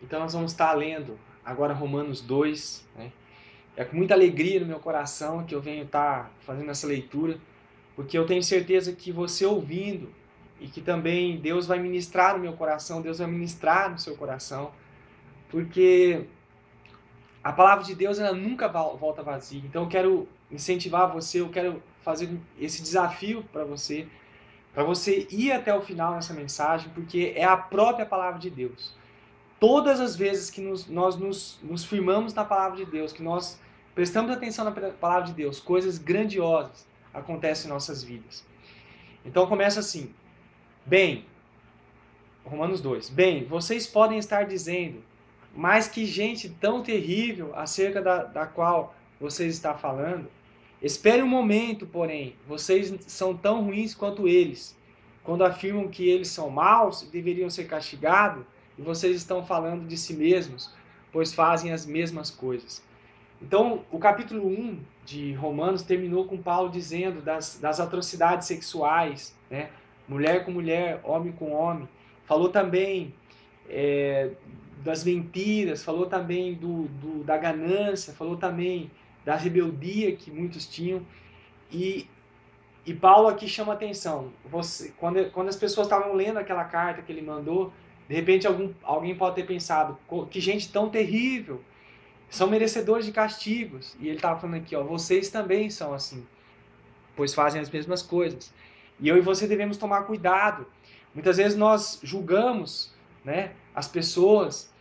Então nós vamos estar lendo agora Romanos 2, né? É com muita alegria no meu coração que eu venho estar fazendo essa leitura, porque eu tenho certeza que você ouvindo, e que também Deus vai ministrar no meu coração, Deus vai ministrar no seu coração, porque a palavra de Deus ela nunca volta vazia. Então eu quero incentivar você, eu quero fazer esse desafio para você ir até o final nessa mensagem, porque é a própria palavra de Deus. Todas as vezes que nós nos firmamos na palavra de Deus, que nós prestamos atenção na palavra de Deus, coisas grandiosas acontecem em nossas vidas. Então começa assim, bem, Romanos 2, bem, vocês podem estar dizendo, mas que gente tão terrível acerca da qual vocês estão falando. Espere um momento, porém, vocês são tão ruins quanto eles, quando afirmam que eles são maus e deveriam ser castigados, e vocês estão falando de si mesmos, pois fazem as mesmas coisas. Então, o capítulo 1 de Romanos terminou com Paulo dizendo das atrocidades sexuais, né? Mulher com mulher, homem com homem. Falou também das mentiras, falou também da ganância, falou também da rebeldia que muitos tinham. E Paulo aqui chama atenção. Quando as pessoas estavam lendo aquela carta que ele mandou, de repente alguém pode ter pensado, que gente tão terrível, são merecedores de castigos. E ele estava falando aqui, ó, vocês também são assim, pois fazem as mesmas coisas. E eu e você devemos tomar cuidado. Muitas vezes nós julgamos, né, as pessoas.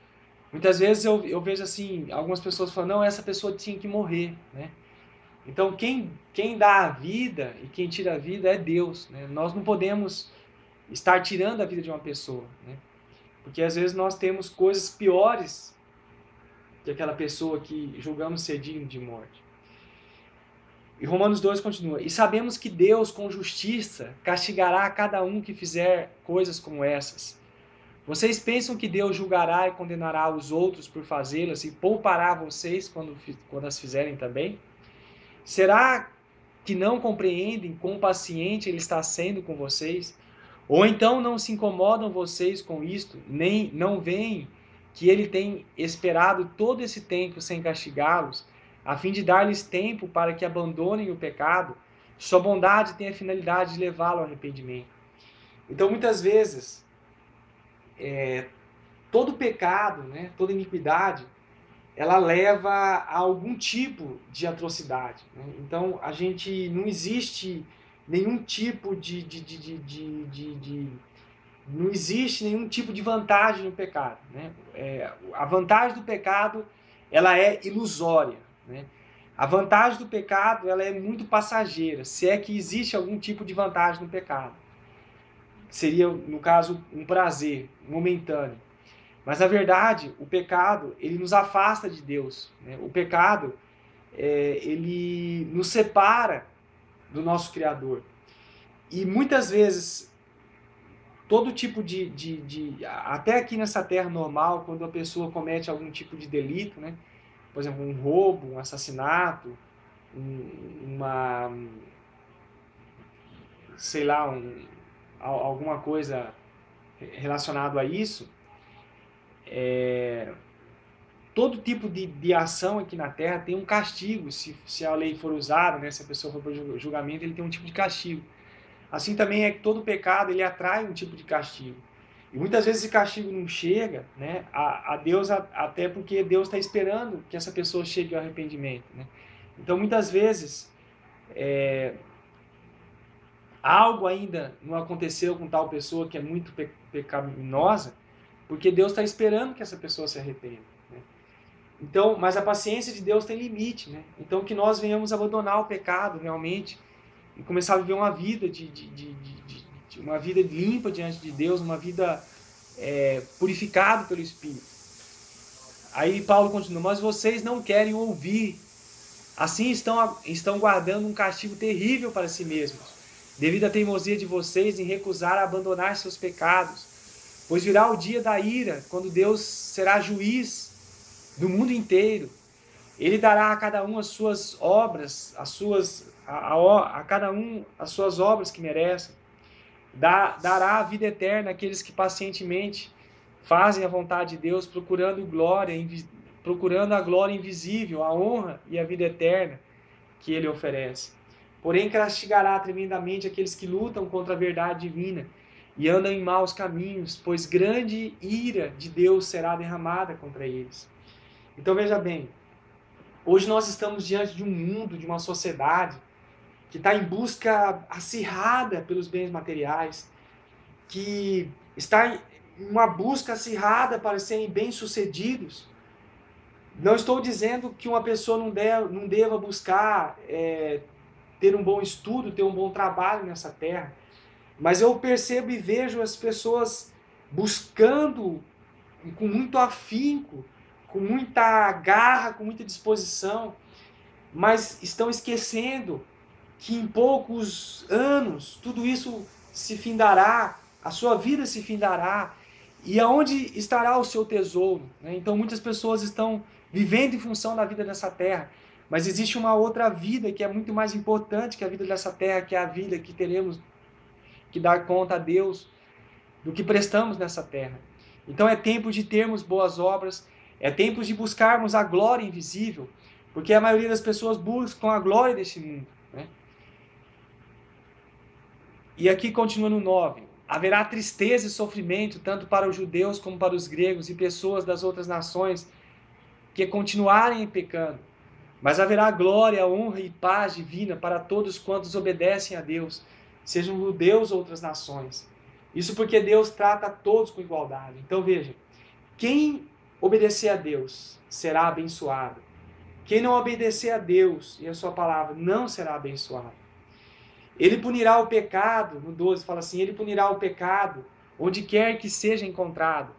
Muitas vezes eu vejo assim, algumas pessoas falando, não, essa pessoa tinha que morrer, né? Então quem dá a vida e quem tira a vida é Deus, né? Nós não podemos estar tirando a vida de uma pessoa, né? Porque às vezes nós temos coisas piores que aquela pessoa que julgamos ser digno de morte. E Romanos 2 continua, e sabemos que Deus com justiça castigará cada um que fizer coisas como essas. Vocês pensam que Deus julgará e condenará os outros por fazê-las e poupará vocês quando as fizerem também? Será que não compreendem quão paciente Ele está sendo com vocês? Ou então não se incomodam vocês com isto, nem não veem que Ele tem esperado todo esse tempo sem castigá-los, a fim de dar-lhes tempo para que abandonem o pecado? Sua bondade tem a finalidade de levá-lo ao arrependimento. Então, muitas vezes, todo pecado, né, toda iniquidade, ela leva a algum tipo de atrocidade, né? Então, a gente não existe nenhum tipo não existe nenhum tipo de vantagem no pecado, né? A vantagem do pecado, ela é ilusória, né? A vantagem do pecado, ela é muito passageira, se é que existe algum tipo de vantagem no pecado. Seria, no caso, um prazer momentâneo. Mas, na verdade, o pecado, ele nos afasta de Deus, né? O pecado, ele nos separa do nosso Criador. E muitas vezes, todo tipo até aqui nessa terra normal, quando a pessoa comete algum tipo de delito, né? Por exemplo, um roubo, um assassinato, uma, sei lá, alguma coisa relacionada a isso, todo tipo de ação aqui na Terra tem um castigo, se a lei for usada, né, se a pessoa for para o julgamento, ele tem um tipo de castigo. Assim também é que todo pecado ele atrai um tipo de castigo. E muitas vezes esse castigo não chega, né, a Deus, até porque Deus está esperando que essa pessoa chegue ao arrependimento, né? Então muitas vezes algo ainda não aconteceu com tal pessoa que é muito pecaminosa, porque Deus está esperando que essa pessoa se arrependa, né? Então, mas a paciência de Deus tem limite, né? Então que nós venhamos abandonar o pecado realmente e começar a viver uma vida uma vida limpa diante de Deus, uma vida purificada pelo Espírito. Aí Paulo continua, mas vocês não querem ouvir, assim estão guardando um castigo terrível para si mesmos, devido à teimosia de vocês em recusar a abandonar seus pecados, pois virá o dia da ira, quando Deus será juiz do mundo inteiro. Ele dará a cada um as suas obras, a cada um as suas obras que merecem. Dará a vida eterna àqueles que pacientemente fazem a vontade de Deus, procurando a glória invisível, a honra e a vida eterna que Ele oferece. Porém, castigará tremendamente aqueles que lutam contra a verdade divina e andam em maus caminhos, pois grande ira de Deus será derramada contra eles. Então veja bem, hoje nós estamos diante de um mundo, de uma sociedade que está em busca acirrada pelos bens materiais, que está em uma busca acirrada para serem bem-sucedidos. Não estou dizendo que uma pessoa não deva buscar ter um bom estudo, ter um bom trabalho nessa terra, mas eu percebo e vejo as pessoas buscando com muito afinco, com muita garra, com muita disposição, mas estão esquecendo que em poucos anos tudo isso se findará, a sua vida se findará, e aonde estará o seu tesouro? Então muitas pessoas estão vivendo em função da vida dessa terra, mas existe uma outra vida que é muito mais importante que a vida dessa terra, que é a vida que teremos que dar conta a Deus do que prestamos nessa terra. Então é tempo de termos boas obras, é tempo de buscarmos a glória invisível, porque a maioria das pessoas buscam a glória desse mundo. E aqui continua no 9. Haverá tristeza e sofrimento tanto para os judeus como para os gregos e pessoas das outras nações que continuarem pecando. Mas haverá glória, honra e paz divina para todos quantos obedecem a Deus, sejam judeus ou outras nações. Isso porque Deus trata a todos com igualdade. Então veja, quem obedecer a Deus será abençoado. Quem não obedecer a Deus e a sua palavra não será abençoado. Ele punirá o pecado, no 12 fala assim, ele punirá o pecado onde quer que seja encontrado.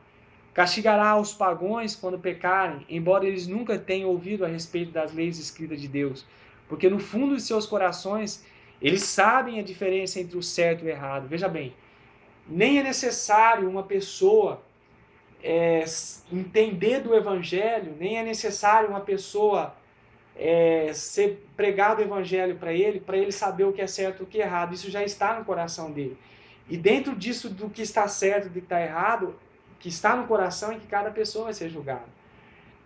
Castigará os pagãos quando pecarem, embora eles nunca tenham ouvido a respeito das leis escritas de Deus. Porque no fundo de seus corações, eles sabem a diferença entre o certo e o errado. Veja bem, nem é necessário uma pessoa entender do Evangelho, nem é necessário uma pessoa ser pregado o Evangelho para ele saber o que é certo e o que é errado. Isso já está no coração dele. E dentro disso, do que está certo e do que está errado, que está no coração, é que cada pessoa vai ser julgada.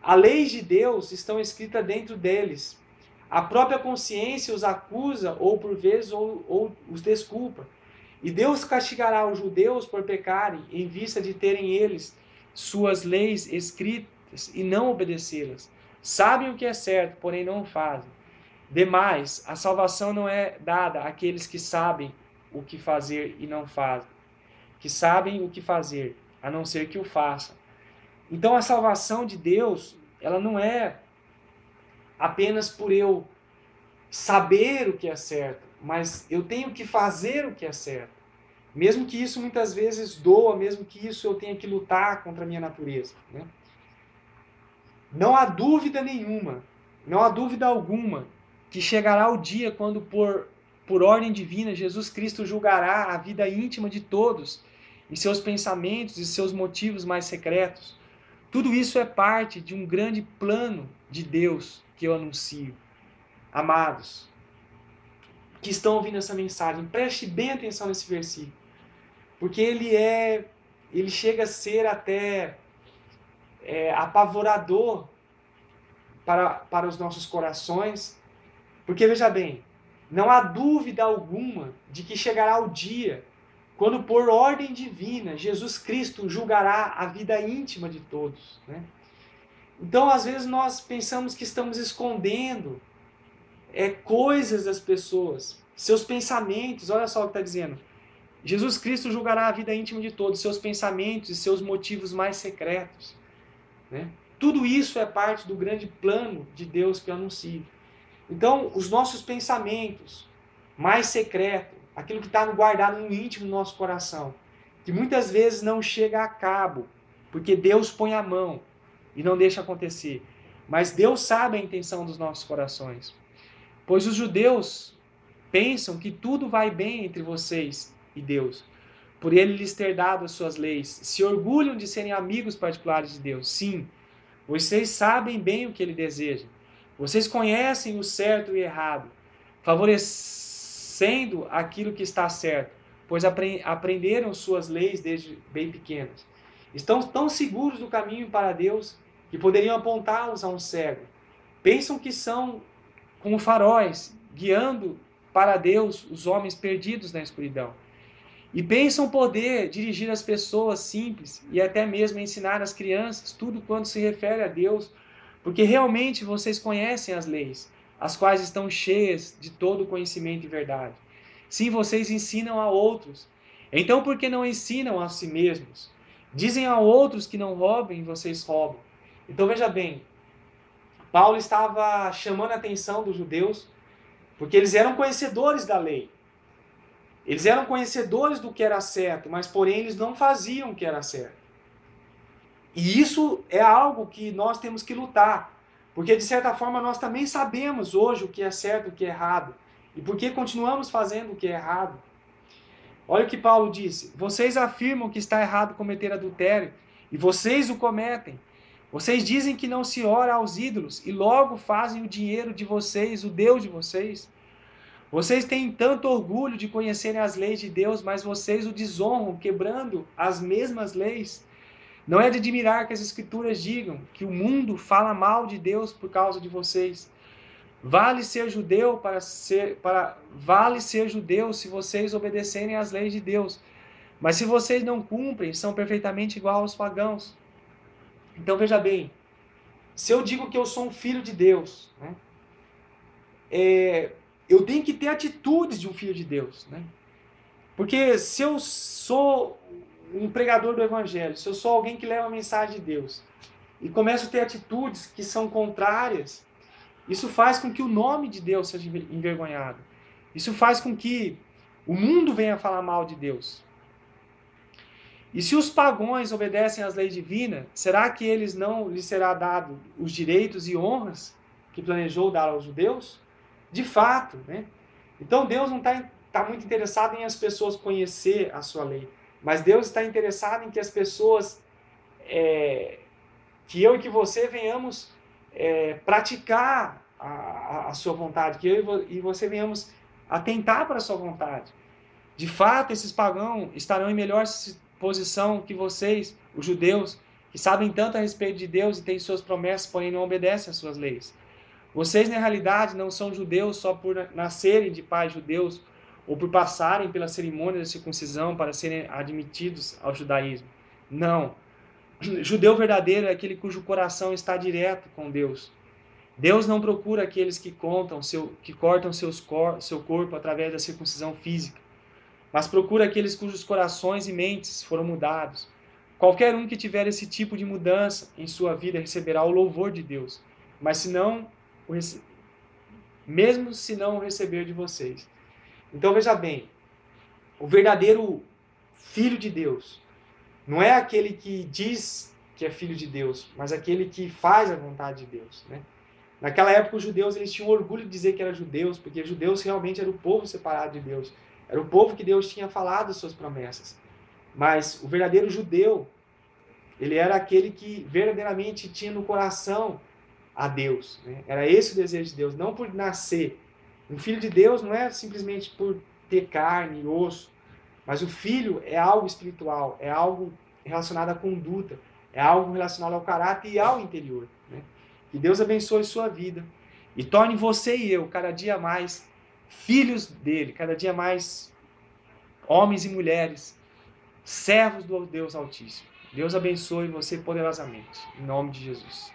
As leis de Deus estão escritas dentro deles. A própria consciência os acusa, ou por vezes, ou os desculpa. E Deus castigará os judeus por pecarem, em vista de terem eles suas leis escritas e não obedecê-las. Sabem o que é certo, porém não o fazem. Demais, a salvação não é dada àqueles que sabem o que fazer e não fazem, que sabem o que fazer, a não ser que o façam. Então a salvação de Deus, ela não é apenas por eu saber o que é certo, mas eu tenho que fazer o que é certo. Mesmo que isso muitas vezes doa, mesmo que isso eu tenha que lutar contra a minha natureza. Não há dúvida nenhuma, não há dúvida alguma, que chegará o dia quando, por ordem divina, Jesus Cristo julgará a vida íntima de todos, em seus pensamentos e seus motivos mais secretos. Tudo isso é parte de um grande plano de Deus que eu anuncio. Amados, que estão ouvindo essa mensagem, preste bem atenção nesse versículo, porque ele chega a ser até apavorador para os nossos corações, porque veja bem, não há dúvida alguma de que chegará o dia quando, por ordem divina, Jesus Cristo julgará a vida íntima de todos. Então, às vezes, nós pensamos que estamos escondendo coisas das pessoas, seus pensamentos. Olha só o que está dizendo. Jesus Cristo julgará a vida íntima de todos, seus pensamentos e seus motivos mais secretos. Tudo isso é parte do grande plano de Deus que eu anuncio. Então, os nossos pensamentos mais secretos, aquilo que está guardado no íntimo do nosso coração, que muitas vezes não chega a cabo, porque Deus põe a mão e não deixa acontecer. Mas Deus sabe a intenção dos nossos corações. Pois os judeus pensam que tudo vai bem entre vocês e Deus, por Ele lhes ter dado as suas leis. Se orgulham de serem amigos particulares de Deus. Sim, vocês sabem bem o que Ele deseja. Vocês conhecem o certo e o errado, favorecendo aquilo que está certo, pois aprenderam suas leis desde bem pequenos. Estão tão seguros do caminho para Deus que poderiam apontá-los a um cego. Pensam que são como faróis, guiando para Deus os homens perdidos na escuridão. E pensam poder dirigir as pessoas simples e até mesmo ensinar as crianças tudo quanto se refere a Deus, porque realmente vocês conhecem as leis, as quais estão cheias de todo conhecimento e verdade. Sim, vocês ensinam a outros. Então, por que não ensinam a si mesmos? Dizem a outros que não roubem e vocês roubam. Então, veja bem, Paulo estava chamando a atenção dos judeus, porque eles eram conhecedores da lei. Eles eram conhecedores do que era certo, mas porém eles não faziam o que era certo. E isso é algo que nós temos que lutar, porque de certa forma nós também sabemos hoje o que é certo e o que é errado. E por que continuamos fazendo o que é errado? Olha o que Paulo disse: vocês afirmam que está errado cometer adultério, e vocês o cometem. Vocês dizem que não se ora aos ídolos, e logo fazem o dinheiro de vocês o Deus de vocês. Vocês têm tanto orgulho de conhecerem as leis de Deus, mas vocês o desonram, quebrando as mesmas leis. Não é de admirar que as Escrituras digam que o mundo fala mal de Deus por causa de vocês. Vale ser judeu vale ser judeu se vocês obedecerem às leis de Deus. Mas se vocês não cumprem, são perfeitamente igual aos pagãos. Então veja bem, se eu digo que eu sou um filho de Deus, né, eu tenho que ter atitudes de um filho de Deus, né? Porque se eu sou um pregador do Evangelho, se eu sou alguém que leva a mensagem de Deus e começo a ter atitudes que são contrárias, isso faz com que o nome de Deus seja envergonhado. Isso faz com que o mundo venha falar mal de Deus. E se os pagãos obedecem às leis divinas, será que eles não lhes será dado os direitos e honras que planejou dar aos judeus? De fato, né? Então Deus não está muito interessado em as pessoas conhecer a sua lei, mas Deus está interessado em que as pessoas, que eu e que você venhamos praticar a sua vontade, que eu e você venhamos atentar para a sua vontade. De fato, esses pagãos estarão em melhor posição que vocês, os judeus, que sabem tanto a respeito de Deus e têm suas promessas, porém não obedecem às suas leis. Vocês, na realidade, não são judeus só por nascerem de pais judeus ou por passarem pela cerimônia da circuncisão para serem admitidos ao judaísmo. Não. Judeu verdadeiro é aquele cujo coração está direto com Deus. Deus não procura aqueles que cortam seu corpo através da circuncisão física, mas procura aqueles cujos corações e mentes foram mudados. Qualquer um que tiver esse tipo de mudança em sua vida receberá o louvor de Deus, mas mesmo se não o receber de vocês. Então veja bem, o verdadeiro filho de Deus não é aquele que diz que é filho de Deus, mas aquele que faz a vontade de Deus, né? Naquela época os judeus eles tinham orgulho de dizer que eram judeus, porque judeus realmente era o povo separado de Deus. Era o povo que Deus tinha falado as suas promessas. Mas o verdadeiro judeu, ele era aquele que verdadeiramente tinha no coração a Deus, né? Era esse o desejo de Deus, não por nascer. Um filho de Deus não é simplesmente por ter carne e osso, mas o filho é algo espiritual, é algo relacionado à conduta, é algo relacionado ao caráter e ao interior, né? Que Deus abençoe sua vida e torne você e eu cada dia mais filhos dele, cada dia mais homens e mulheres, servos do Deus Altíssimo. Deus abençoe você poderosamente, em nome de Jesus.